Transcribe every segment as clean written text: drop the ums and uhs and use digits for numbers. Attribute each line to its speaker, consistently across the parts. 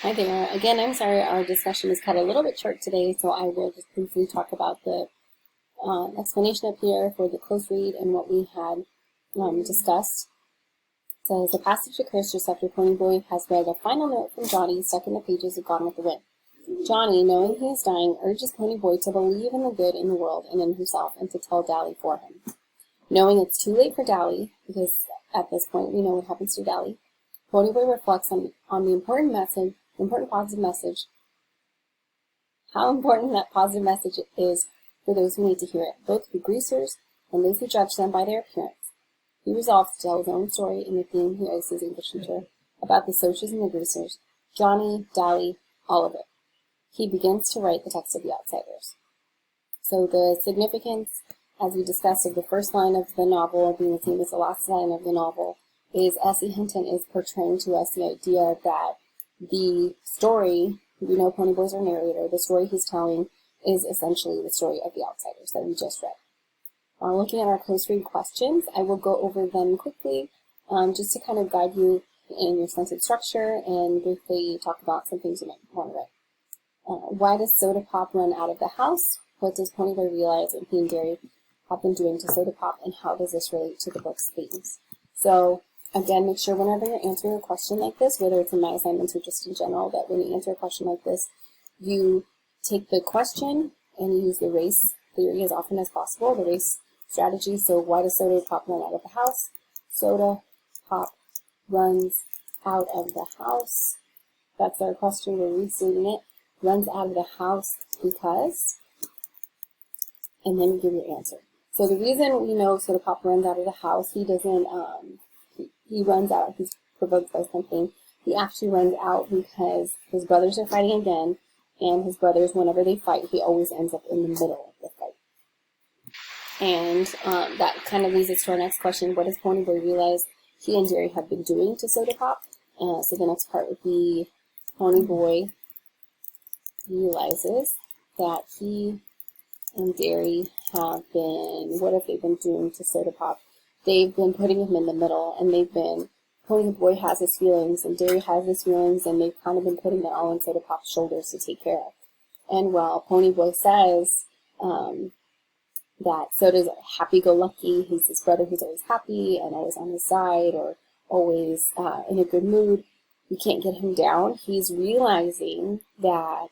Speaker 1: Hi there. Again, I'm sorry our discussion is cut a little bit short today, so I will just briefly talk about the explanation up here for the close read and what we had discussed. It says, the passage occurs just after Ponyboy has read a final note from Johnny stuck in the pages of Gone with the Wind. Johnny, knowing he is dying, urges Ponyboy to believe in the good in the world and in himself and to tell Dally for him. Knowing it's too late for Dally, because at this point we know what happens to Dally, Ponyboy reflects on the important positive message, how important that positive message is for those who need to hear it, both the greasers and those who judge them by their appearance. He resolves to tell his own story in the theme he owes his English teacher about the Socs and the greasers, Johnny, Dally, all of it. He begins to write the text of The Outsiders. So the significance, as we discussed, of the first line of the novel being the same as the last line of the novel is S.E. Hinton is portraying to us the idea that the story, we know Ponyboy's our narrator, the story he's telling is essentially the story of The Outsiders that we just read. Looking at our close read questions, I will go over them quickly just to kind of guide you in your sense of structure and briefly talk about some things you might want to write. Why does Soda Pop run out of the house? What does Ponyboy realize and he and Derry have been doing to Soda Pop, and how does this relate to the book's themes? So again, make sure whenever you're answering a question like this, whether it's in my assignments or just in general, that when you answer a question like this, you take the question and you use the race theory as often as possible, the race strategy. So why does Soda Pop run out of the house? Soda Pop runs out of the house. That's our question. We're restating it. Runs out of the house because, and then give your answer. So the reason we know Soda Pop runs out of the house, he doesn't, he runs out, he's provoked by something. He actually runs out because his brothers are fighting again, and his brothers, whenever they fight, he always ends up in the middle of the fight. And that kind of leads us to our next question. What does Ponyboy realize he and Jerry have been doing to Soda Pop? So the next part would be Ponyboy realizes that he and Derry have been, what have they been doing to Soda Pop? They've been putting him in the middle, and they've been, Ponyboy has his feelings, and Derry has his feelings, and they've kind of been putting it all on Soda Pop's shoulders to take care of. And while Ponyboy says that Soda's happy-go-lucky, he's his brother who's always happy and always on his side or always in a good mood, we can't get him down. He's realizing that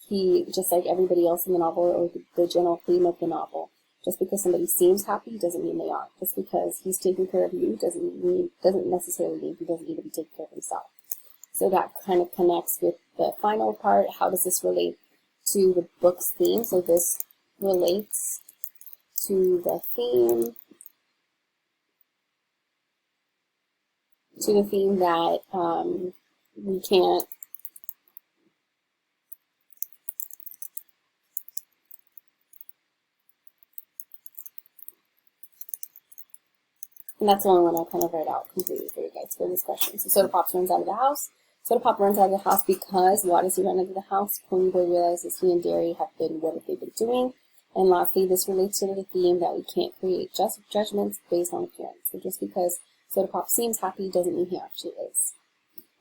Speaker 1: he, just like everybody else in the novel, or the general theme of the novel, just because somebody seems happy doesn't mean they are. Just because he's taking care of you doesn't necessarily mean he doesn't need to be taking care of himself. So that kind of connects with the final part. How does this relate to the book's theme? So this relates to the theme, that we can't and that's the only one I'll kind of write out completely for you guys for this question. So Soda Pop runs out of the house. Soda Pop runs out of the house because, why does he run out of the house? Ponyboy realizes he and Derry have been, what have they been doing? And lastly, this relates to the theme that we can't create just judgments based on appearance. So just because Soda Pop seems happy doesn't mean he actually is.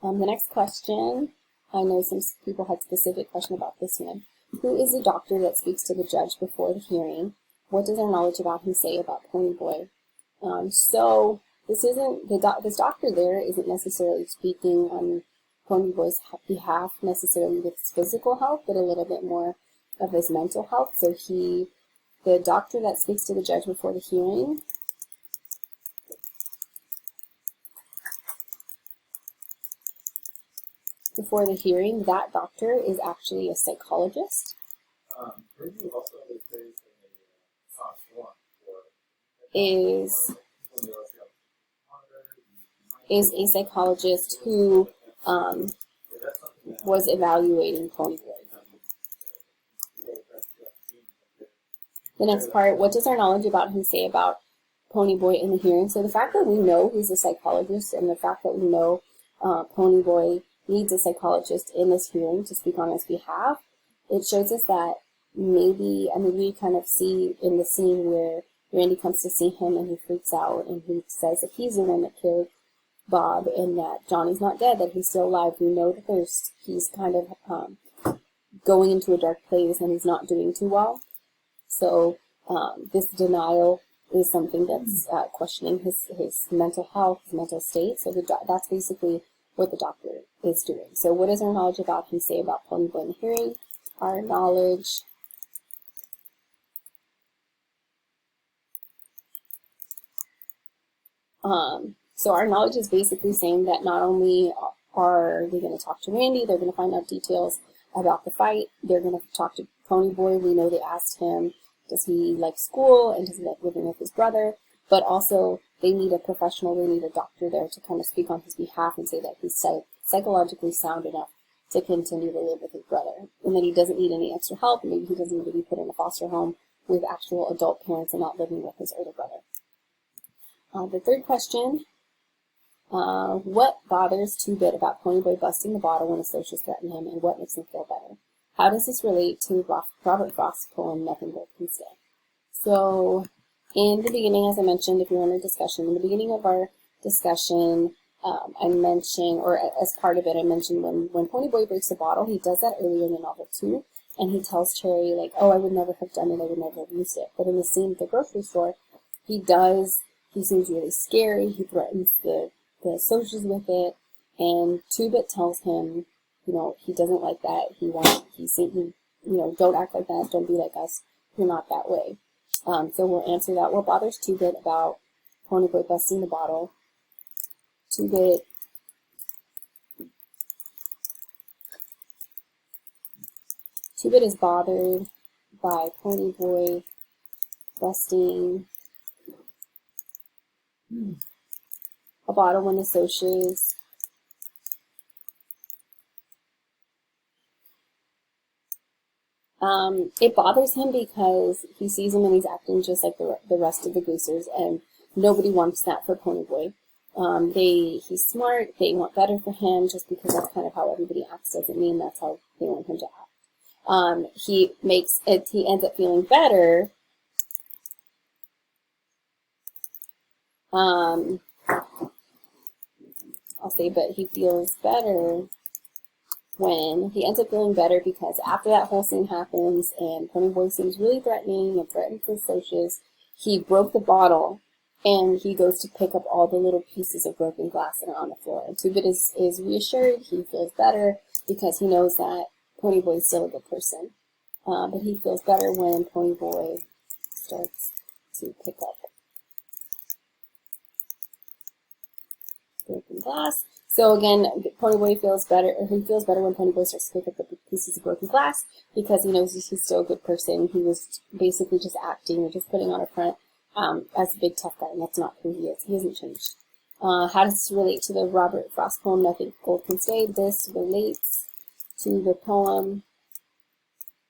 Speaker 1: The next question, I know some people had specific question about this one. Who is the doctor that speaks to the judge before the hearing? What does our knowledge about him say about Ponyboy? So this isn't this doctor there isn't necessarily speaking on Ponyboy's behalf necessarily with his physical health, but a little bit more of his mental health. So the doctor that speaks to the judge before the hearing, that doctor is actually a psychologist. Is a psychologist who was evaluating Ponyboy. The next part, what does our knowledge about him say about Ponyboy in the hearing? So the fact that we know he's a psychologist and the fact that we know Ponyboy needs a psychologist in this hearing to speak on his behalf, it shows us that maybe, we kind of see in the scene where Randy comes to see him and he freaks out and he says that he's the one that killed Bob and that Johnny's not dead, that he's still alive. We know that he's kind of going into a dark place and he's not doing too well. So this denial is something that's questioning his mental health, his mental state. So that's basically what the doctor is doing. So what does our knowledge about him say about Ponyboy and the hearing? Our knowledge so our knowledge is basically saying that not only are they going to talk to Randy, they're going to find out details about the fight, they're going to talk to Ponyboy. We know they asked him, does he like school and does he like living with his brother? But also they need a professional, they need a doctor there to kind of speak on his behalf and say that he's psychologically sound enough to continue to live with his brother, and that he doesn't need any extra help. Maybe he doesn't need to be put in a foster home with actual adult parents and not living with his older brother. The third question, what bothers Two-Bit about Ponyboy busting the bottle when associates threaten him, and what makes him feel better? How does this relate to Robert Frost's poem, Nothing Good Can Stay? So, in the beginning, as I mentioned, if you're in a discussion, in the beginning of our discussion, I mentioned, or as part of it, I mentioned when Ponyboy breaks a bottle, he does that earlier in the novel too, and he tells Cherry, like, oh, I would never have done it, I would never have used it. But in the scene at the grocery store, he seems really scary, he threatens the associates with it, and Two-Bit tells him, you know, he doesn't like that, he's saying, you know, don't act like that, don't be like us, you're not that way. So we'll answer that. What bothers Two-Bit about Ponyboy busting the bottle? Two-Bit is bothered by Ponyboy busting a bottle when the socials it bothers him because he sees him and he's acting just like the rest of the greasers, and nobody wants that for Ponyboy. He's smart, they want better for him, just because that's kind of how everybody acts doesn't mean that's how they want him to act. He ends up feeling better but he feels better when he ends up feeling better because after that whole scene happens and Ponyboy seems really threatening and threatens the socials, he broke the bottle and he goes to pick up all the little pieces of broken glass that are on the floor. And Two-Bit is reassured, he feels better because he knows that Ponyboy is still a good person. But he feels better when Ponyboy starts to pick up broken glass. So again, Ponyboy feels better, or he feels better when Ponyboy starts to pick up the pieces of broken glass because he knows he's still a good person. He was basically just acting or just putting on a front as a big tough guy, and that's not who he is. He hasn't changed. How does this relate to the Robert Frost poem, Nothing Gold Can Stay? This relates to the poem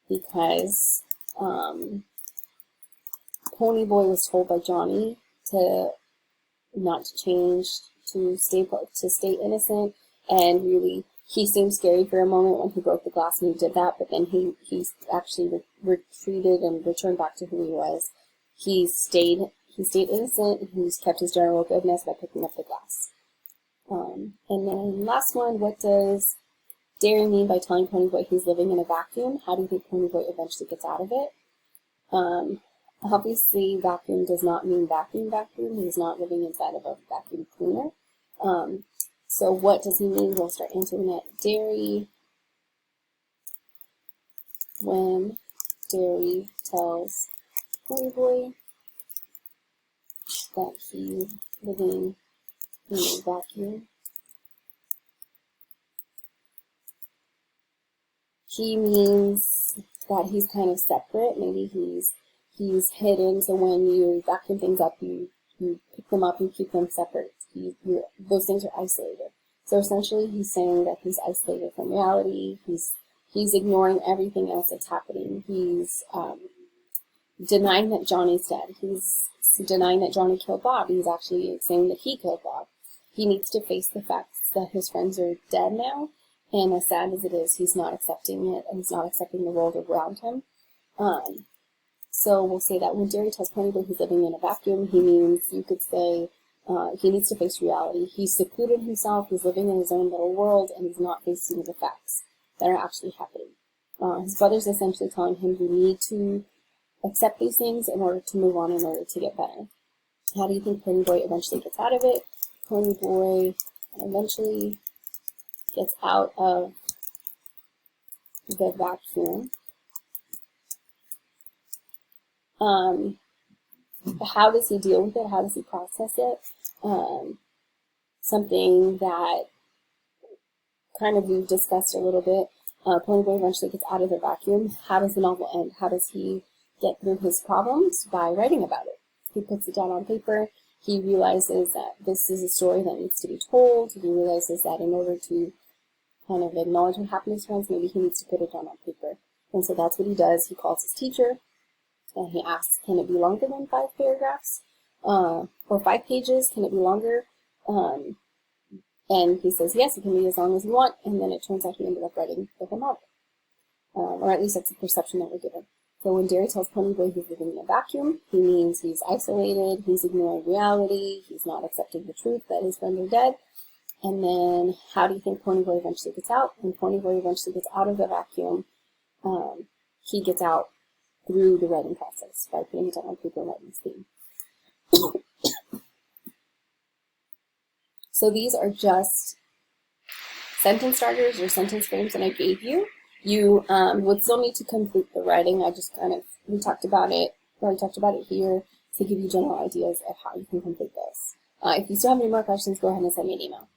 Speaker 1: because Ponyboy was told by Johnny to not to change, to stay innocent, and really he seemed scary for a moment when he broke the glass and he did that, but then he actually retreated and returned back to who he was. He stayed innocent. He's kept his general goodness by picking up the glass. And then last one, what does Derry mean by telling Ponyboy he's living in a vacuum? How do you think Ponyboy eventually gets out of it? Obviously, vacuum does not mean vacuum. He's not living inside of a vacuum cleaner. So what does he mean? We'll start answering that. Derry, when Derry tells Ponyboy that he's living in a vacuum, he means that he's kind of separate. Maybe he's hidden, so when you vacuum things up, you pick them up and keep them separate. Those things are isolated. So essentially he's saying that he's isolated from reality. He's ignoring everything else that's happening. He's denying that Johnny's dead. He's denying that Johnny killed Bob. He's actually saying that he killed Bob. He needs to face the facts that his friends are dead now, and as sad as it is, he's not accepting it, and he's not accepting the world around him. So we'll say that when Derry tells Ponyboy he's living in a vacuum, he means, you could say, He needs to face reality. He's secluded himself, he's living in his own little world, and he's not facing the facts that are actually happening. His brother's essentially telling him you need to accept these things in order to move on, in order to get better. How do you think Pony Boy eventually gets out of it? Pony Boy eventually gets out of the vacuum. How does he deal with it? How does he process it? Something that kind of we've discussed a little bit. Pony Boy eventually gets out of the vacuum. How does the novel end? How does he get through his problems? By writing about it. He puts it down on paper. He realizes that this is a story that needs to be told. He realizes that in order to kind of acknowledge what happened to his friends, maybe he needs to put it down on paper. And so that's what he does. He calls his teacher and he asks, can it be longer than 5 paragraphs? Or 5 pages? Can it be longer? And he says, yes, it can be as long as you want. And then it turns out he ended up writing the whole novel. Or at least that's the perception that we're given. So when Derry tells Pony Boy he's living in a vacuum, he means he's isolated, he's ignoring reality, he's not accepting the truth that his friends are dead. And then how do you think Pony Boy eventually gets out? When Pony Boy eventually gets out of the vacuum, he gets out through the writing process by putting it down on paper and writing his theme. So these are just sentence starters or sentence frames that I gave you. You would still need to complete the writing. We talked about it here to give you general ideas of how you can complete this. If you still have any more questions, go ahead and send me an email.